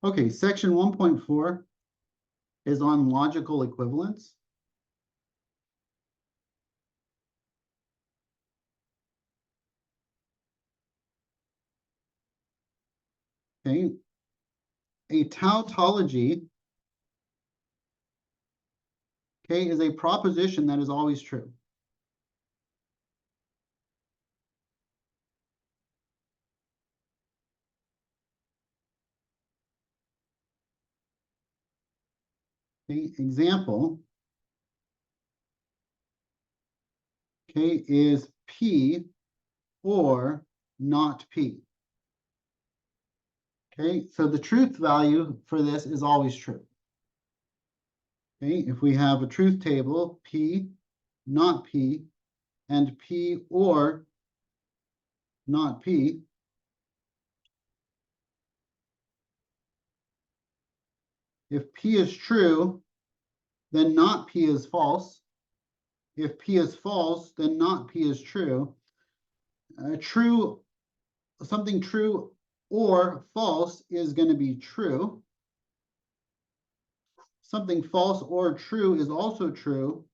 Okay, section 1.4 is on logical equivalence. Okay, a tautology, okay, is a proposition that is always true. Okay, example, okay, is P or not P. Okay, so the truth value for this is always true. Okay, if we have a truth table, P, not P, and P or not P, if P is true, then not P is false. If P is false, then not P is true. Something true or false is going to be true. Something false or true is also true.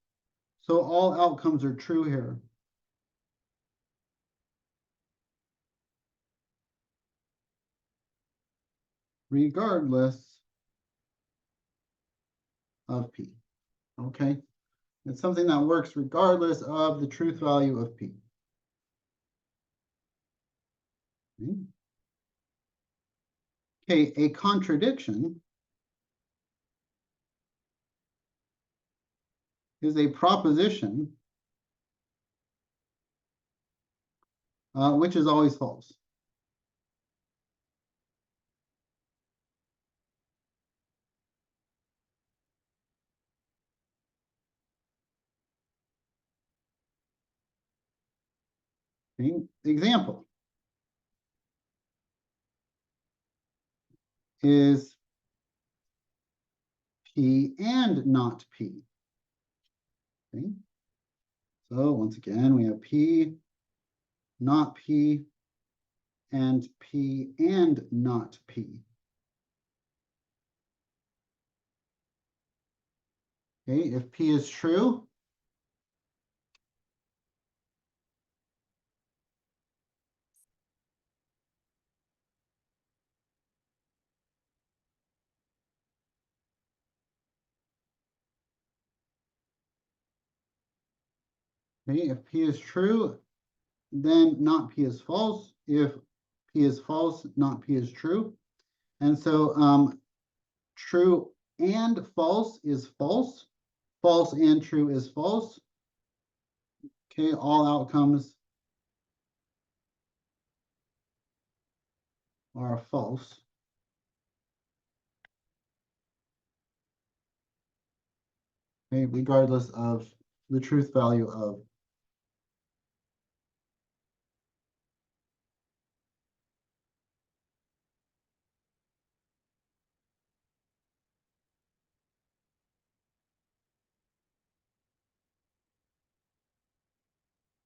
So all outcomes are true here. Regardless of P. Okay. It's something that works regardless of the truth value of P. Okay, a contradiction is a proposition which is always false. Okay. Example is P and not P. Okay. So once again, we have P, not P, and P and not P. Okay, if P is true, okay, if P is true, then not P is false. If P is false, not P is true. And so true and false is false. False and true is false. Okay, all outcomes are false. Okay, regardless of the truth value of.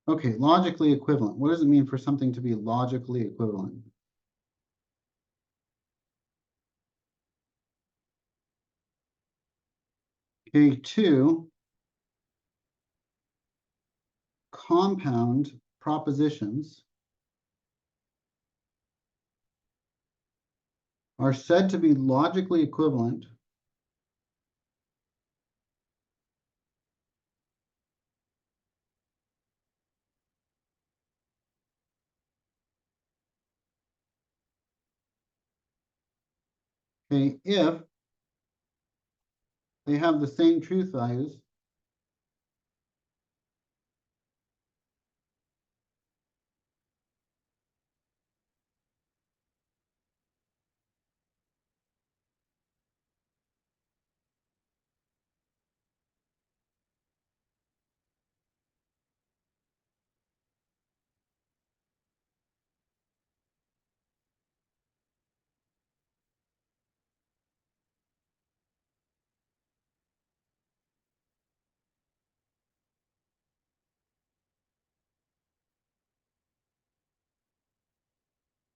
Okay, logically equivalent. What does it mean for something to be logically equivalent? Okay, two compound propositions are said to be logically equivalent okay, if they have the same truth values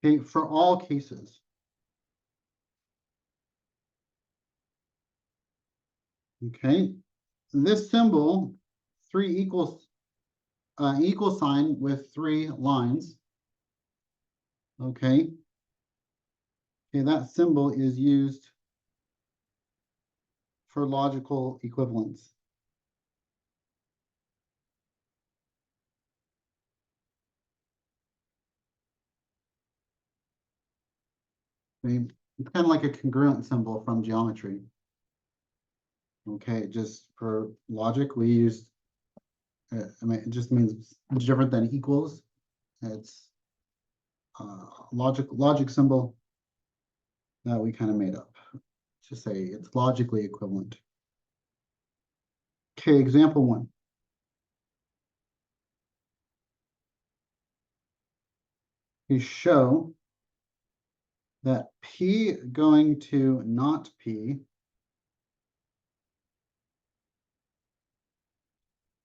okay, for all cases. Okay, this symbol, three equals, equal sign with three lines. Okay. Okay, that symbol is used for logical equivalence. Okay, it's kind of like a congruent symbol from geometry. Okay, just for logic, we use, I mean, it just means it's different than equals. It's logic symbol that we kind of made up to say it's logically equivalent. Okay, example one. We show that P going to not P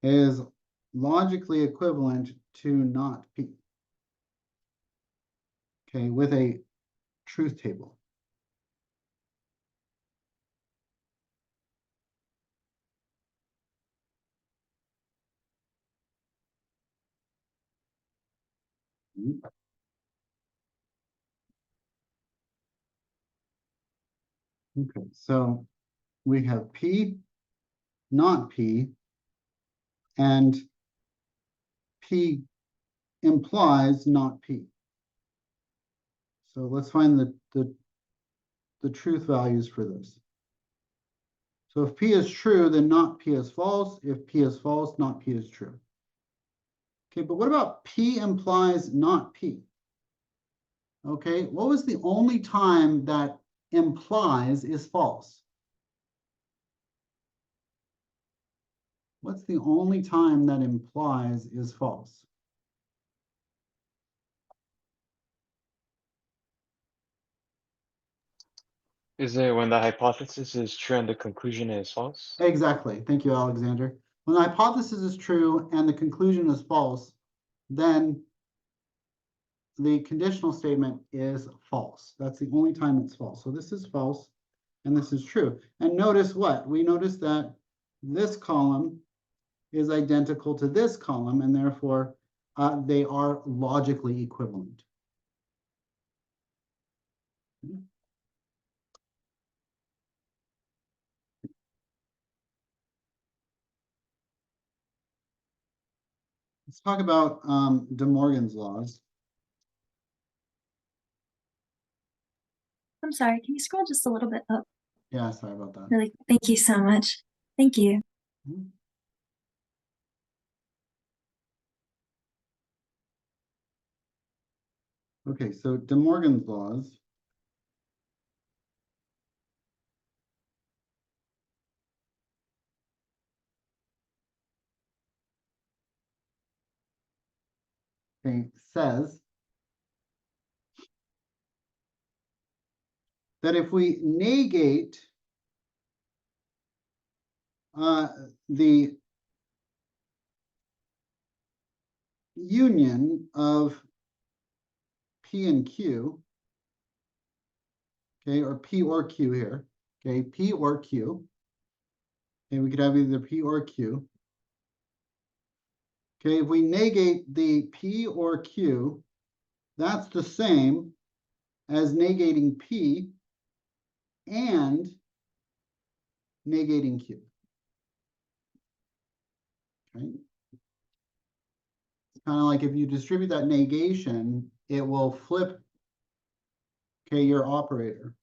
is logically equivalent to not P. Okay, with a truth table. Okay, so we have P, not P, and P implies not P. So let's find the truth values for this. So if P is true, then not P is false. If P is false, not P is true. Okay, but what about P implies not P? Okay, what was the only time that implies is false? What's the only time that implies is false? Is it when the hypothesis is true and the conclusion is false? Exactly. Thank you, Alexander. When the hypothesis is true and the conclusion is false, then the conditional statement is false. That's the only time it's false. So this is false and this is true. And notice what? We notice that this column is identical to this column, and therefore they are logically equivalent. Let's talk about De Morgan's laws. I'm sorry, can you scroll just a little bit up? Yeah, sorry about that. Really, thank you so much. Thank you. Okay, so De Morgan's laws. Okay, says that if we negate the union of P and Q, okay, or P or Q here, okay, P or Q, okay, we could have either P or Q. Okay, if we negate the P or Q, that's the same as negating P and negating Q. Okay. It's kind of like if you distribute that negation, it will flip, okay, your operator.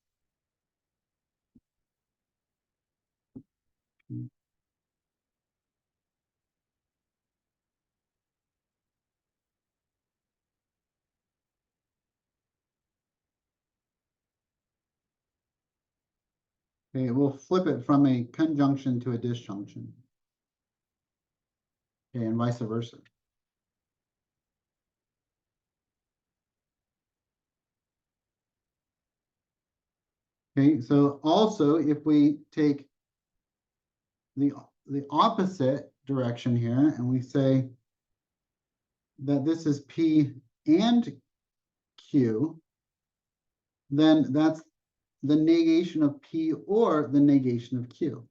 Okay, it will flip it from a conjunction to a disjunction. Okay, and vice versa. Okay, so also if we take the opposite direction here and we say that this is P and Q, then that's the negation of P or the negation of Q.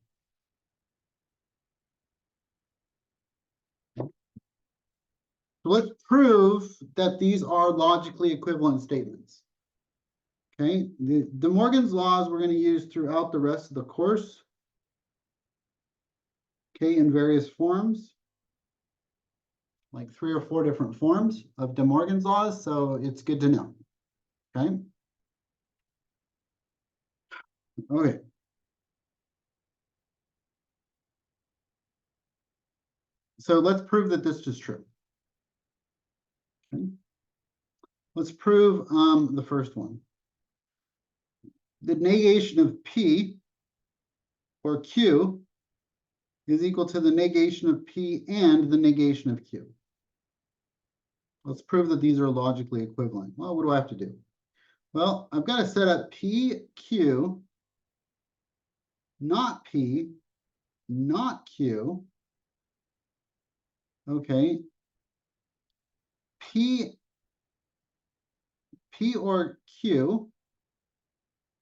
So let's prove that these are logically equivalent statements. Okay, the De Morgan's laws we're going to use throughout the rest of the course. Okay, in various forms, like 3 or 4 different forms of De Morgan's laws, so it's good to know. Okay. Okay. So let's prove that this is true. Okay. Let's prove the first one. The negation of P or Q is equal to the negation of P and the negation of Q. Let's prove that these are logically equivalent. Well, what do I have to do? Well, I've got to set up P, Q, not P, not Q. Okay. P or Q,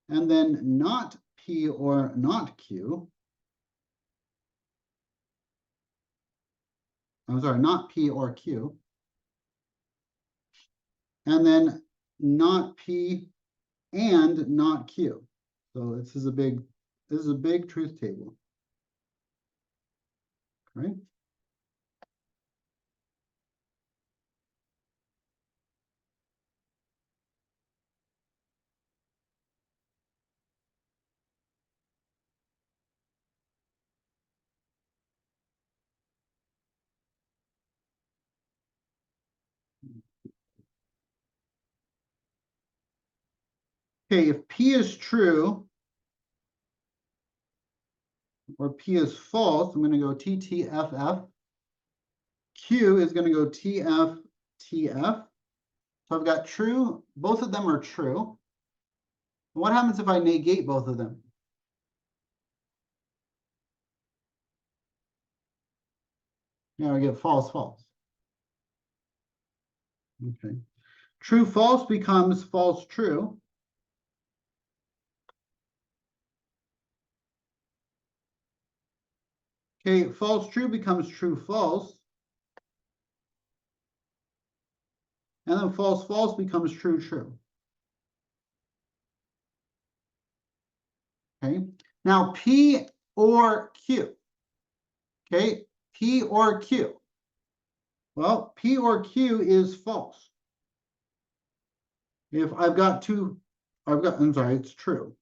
and then not P or not Q. I'm sorry, not P or Q. And then not P and not Q. So this is a big truth table. Right? Okay, if P is true or P is false, I'm going to go TTFF. Q is going to go TFTF. So I've got true, both of them are true. What happens if I negate both of them? Yeah, I get false, false. Okay. True, false becomes false, true. Okay, false, true becomes true, false. And then false, false becomes true, true. Okay, now P or Q. Okay, P or Q. Well, P or Q is false. If I've got two, I'm sorry, it's true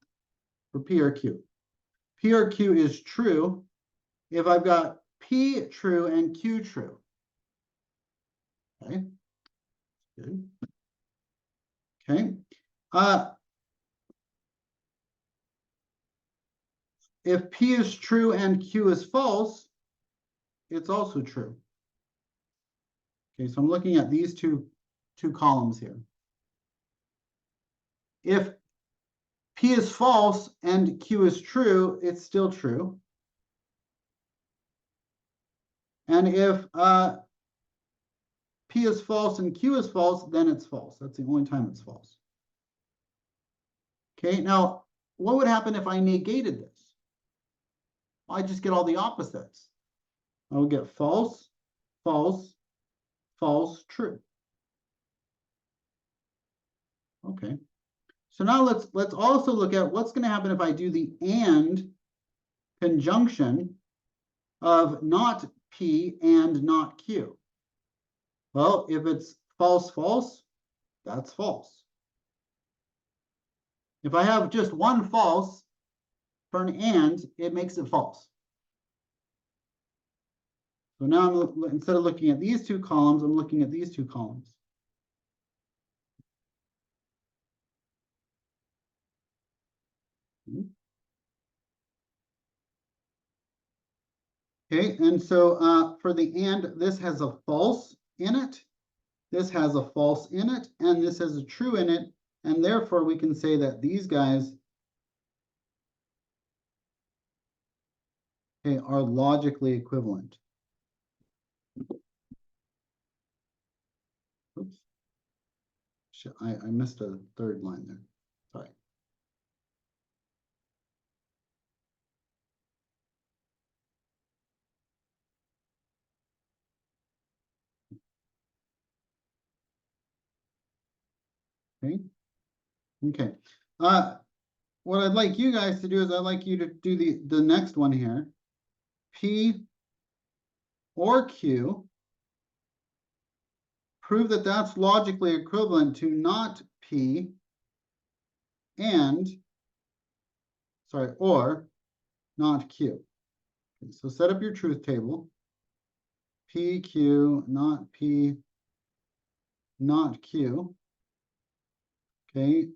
for P or Q. P or Q is true if I've got P true and Q true. Okay, good. Okay. If P is true and Q is false, it's also true. Okay, so I'm looking at these two columns here. If P is false and Q is true, it's still true. And if P is false and Q is false, then it's false. That's the only time it's false. Okay, now what would happen if I negated this? I just get all the opposites. I would get false, false, false, true. Okay. So now let's also look at what's going to happen if I do the and conjunction of not P and not Q. Well, if it's false, false, that's false. If I have just one false for an and, it makes it false. So now instead of looking at these two columns, I'm looking at these two columns. Okay, and so for the and, this has a false in it, this has a false in it, and this has a true in it, and therefore we can say that these guys, okay, are logically equivalent. Oops. Shit, I missed a third line there. Sorry. Okay. Okay. What I'd like you guys to do is I'd like you to do the next one here. P or Q. Prove that that's logically equivalent to not P and, sorry, or not Q. Okay, so set up your truth table. P, Q, not P, not Q. Okay,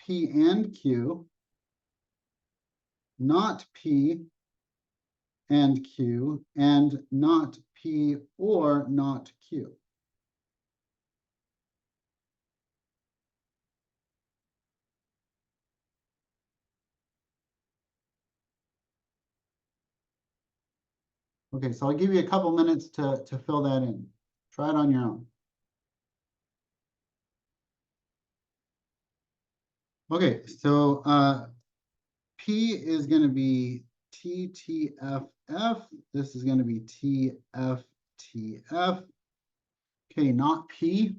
P and Q, not P and Q, and not P or not Q. Okay, so I'll give you a couple minutes to fill that in. Try it on your own. Okay, so P is going to be TTFF. This is going to be TFTF. Okay, not P,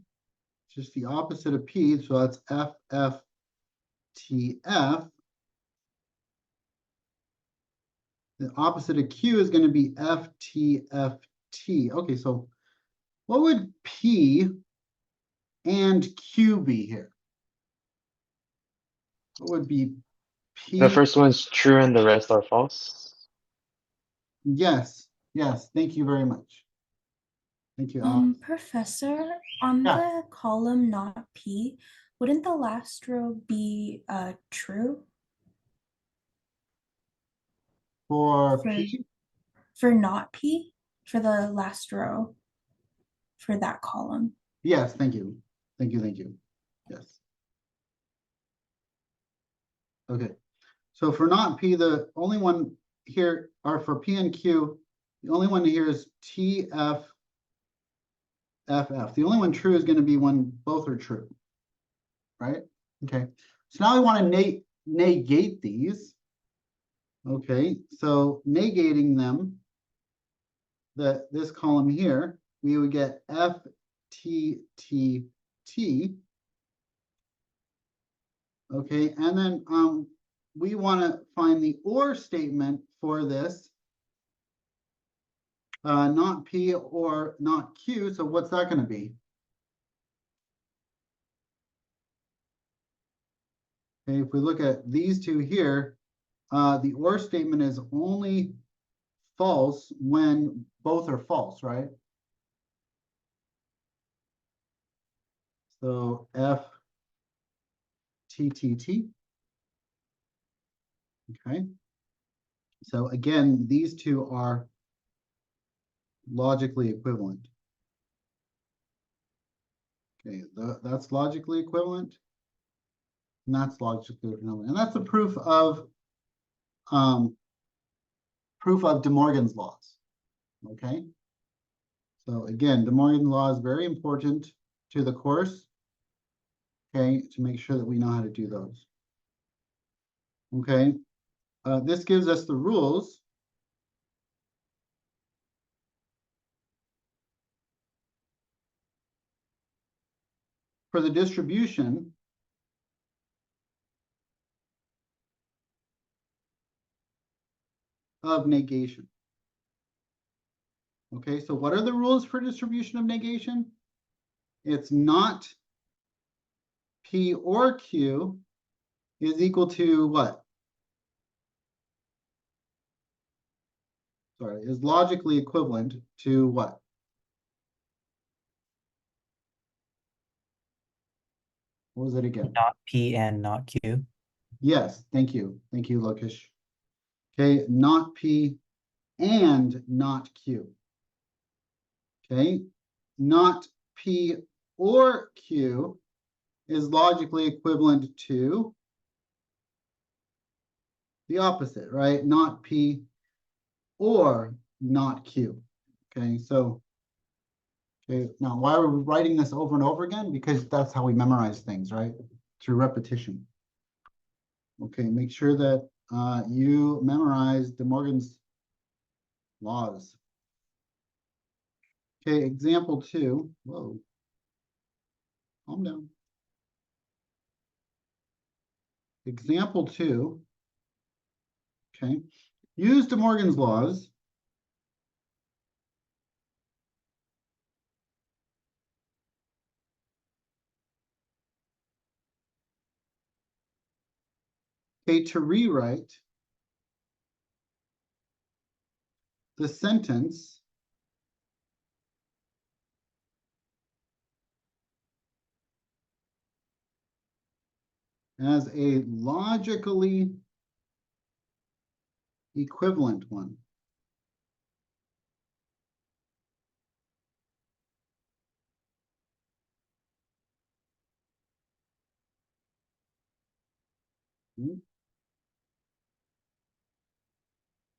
just the opposite of P, so that's FFTF. The opposite of Q is going to be FTFT. Okay, so what would P and Q be here? What would be P? The first one's true and the rest are false. Yes, yes, thank you very much. Thank you. Professor, on Yeah. the column not P, wouldn't the last row be true For for P, for not P for the last row for that column? yes, thank you. Thank you, thank you. Yes. Okay, so for not P, the only one here are for P and Q. The only one here is TFFF. The only one true is going to be when both are true, right? Okay, so now we want to negate these. Okay, so negating them, this column here, we would get FTTT. Okay, and then we want to find the or statement for this, not P or not Q. So what's that going to be? Okay, if we look at these two here, the or statement is only false when both are false, right? So FTTT. Okay. So again, these two are logically equivalent. Okay, that's logically equivalent. And that's logically equivalent. And that's the proof of De Morgan's laws. Okay. So again, De Morgan's law is very important to the course. Okay, to make sure that we know how to do those. Okay. This gives us the rules for the distribution of negation. Okay, so what are the rules for distribution of negation? It's not P or Q is equal to what? Sorry, is logically equivalent to what? What was it again? Not P and not Q. Yes, thank you. Thank you, Lokesh. Okay, not P and not Q. Okay, not P or Q is logically equivalent to the opposite, right? Not P or not Q. Okay, so, okay, now why are we writing this over and over again? Because that's how we memorize things, right? Through repetition. Okay, make sure that you memorize De Morgan's laws. Okay, example 2. Whoa. calm down. Example 2. Okay. Use De Morgan's laws. Okay, to rewrite the sentence as a logically equivalent one.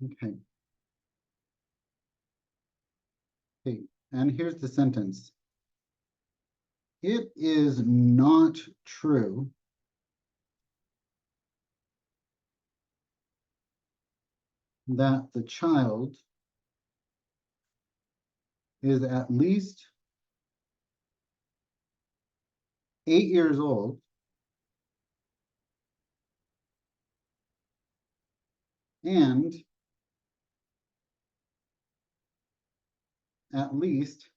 Okay. Okay, and here's the sentence. It is not true that the child is at least 8 years old and at least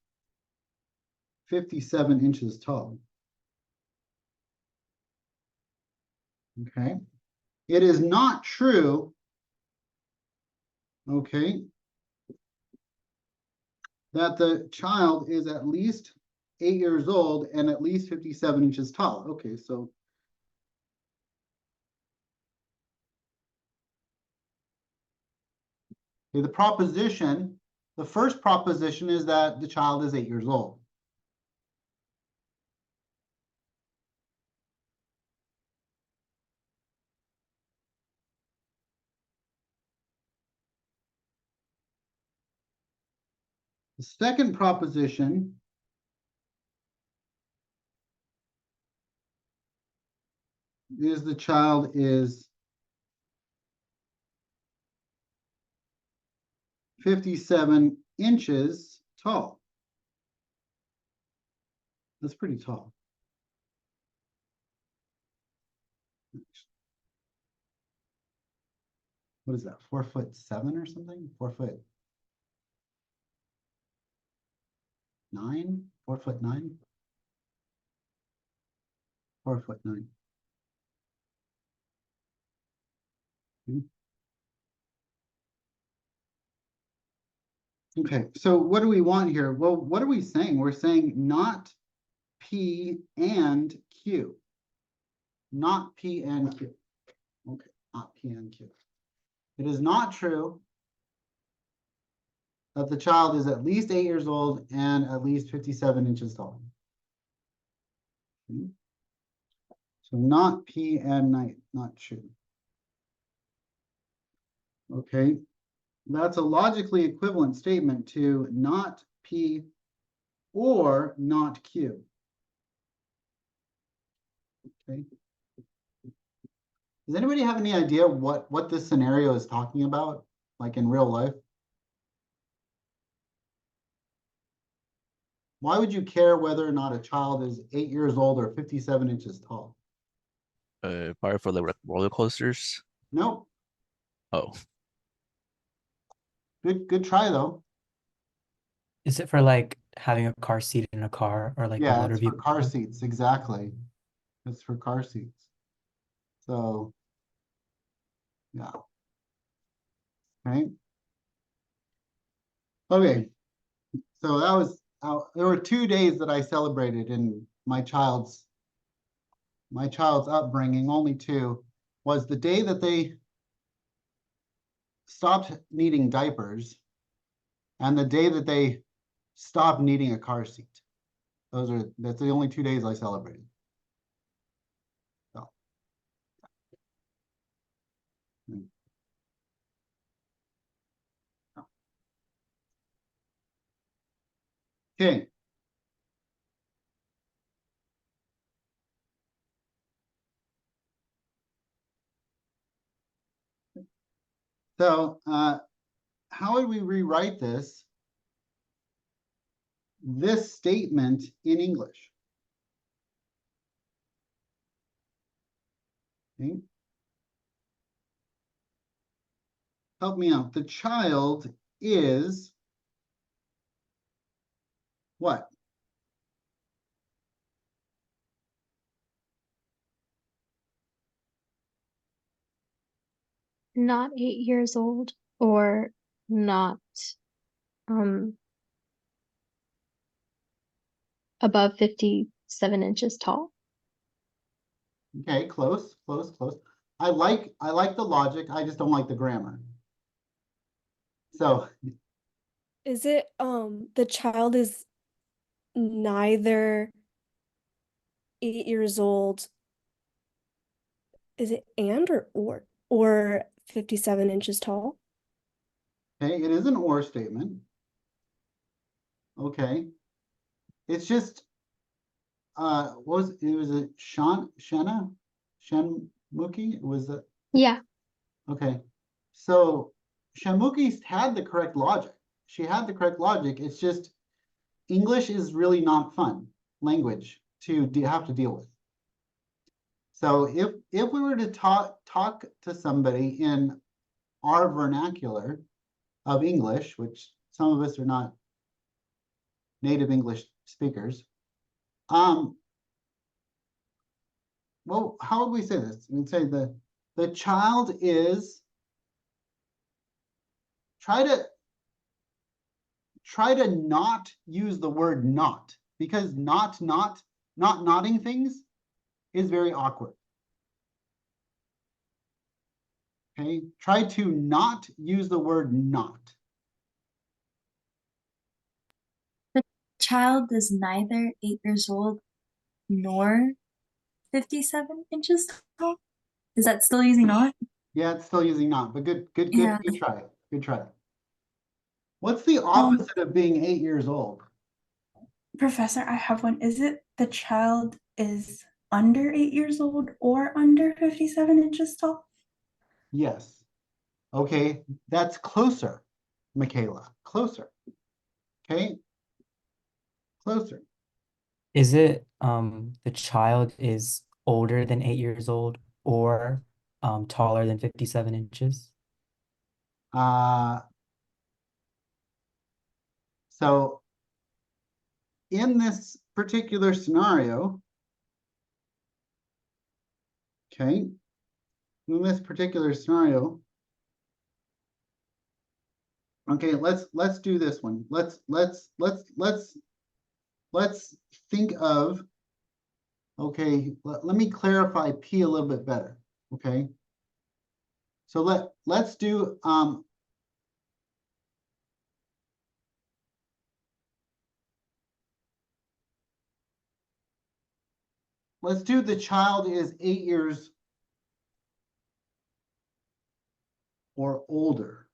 57 inches tall. Okay. It is not true, okay, that the child is at least 8 years old and at least 57 inches tall. Okay, so okay, the first proposition is that the child is 8 years old. The second proposition is the child is 57 inches tall. That's pretty tall. What is that, 4'7" or something? 4'9"? 4'9"? 4'9". Okay, so what do we want here? Well, what are we saying? We're saying not P and Q. Not P and Q. Okay, not P and Q. It is not true that the child is at least 8 years old and at least 57 inches tall. Okay. So not P and not true. Okay, that's a logically equivalent statement to not P or not Q. Okay. Does anybody have any idea what this scenario is talking about, like in real life? Why would you care whether or not a child is 8 years old or 57 inches tall? Probably for the roller coasters. Nope. Oh, Good try though. Is it for like having a car seat in a car or like a Yeah, motor it's for vehicle? car seats, exactly. It's for car seats. So, yeah. Right. Okay. So that was, there were 2 days that I celebrated in my child's upbringing, only 2, was the day that they stopped needing diapers and the day that they stopped needing a car seat. That's the only 2 days I celebrated. So. Okay. So how would we rewrite this statement in English? Okay. Help me out. The child is what? Not 8 years old or not um above 57 inches tall. Okay, close, close, close. I like the logic. I just don't like the grammar. So Is it the child is neither 8 years old? Is it and or 57 inches tall? okay, it is an or statement. Okay. It's just what was it Shenmukhi? Was it Yeah. okay. So Shenmukhi had the correct logic. She had the correct logic. It's just English is really not fun language to have to deal with. So if we were to talk to somebody in our vernacular of English, which some of us are not native English speakers, well, how would we say this? We'd say the child is try to not use the word not, because not nodding things is very awkward. Okay, try to not use the word not. The child is neither 8 years old nor 57 inches tall. Is that still using not? Yeah, it's still using not, but good Yeah. try. Good try. What's the opposite of being 8 years old? Professor, I have one. Is it the child is under 8 years old or under 57 inches tall? Yes. Okay, that's closer, Michaela. Closer. Okay. Closer. Is it the child is older than 8 years old or taller than 57 inches? So in this particular scenario, okay, in this particular scenario, okay, let's do this one. Let's think of, okay, let me clarify P a little bit better. Okay. So let's do let's do the child is 8 years or older.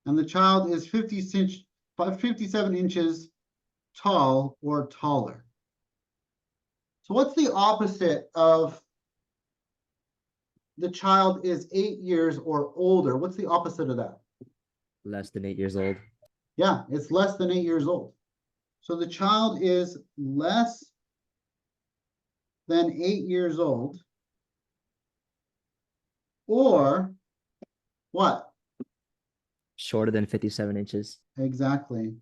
And the child is 57 inches tall or taller. So what's the opposite of the child is 8 years or older? What's the opposite of that? Less than 8 years old. Yeah, it's less than 8 years old. So the child is less than 8 years old, or what? Shorter than 57 inches. Exactly.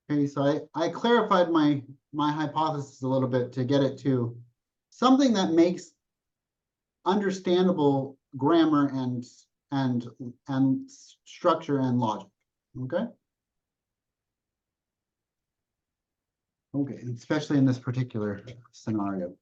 Okay, so I clarified my hypothesis a little bit to get it to something that makes understandable grammar and structure and logic. Okay. Okay, especially in this particular scenario.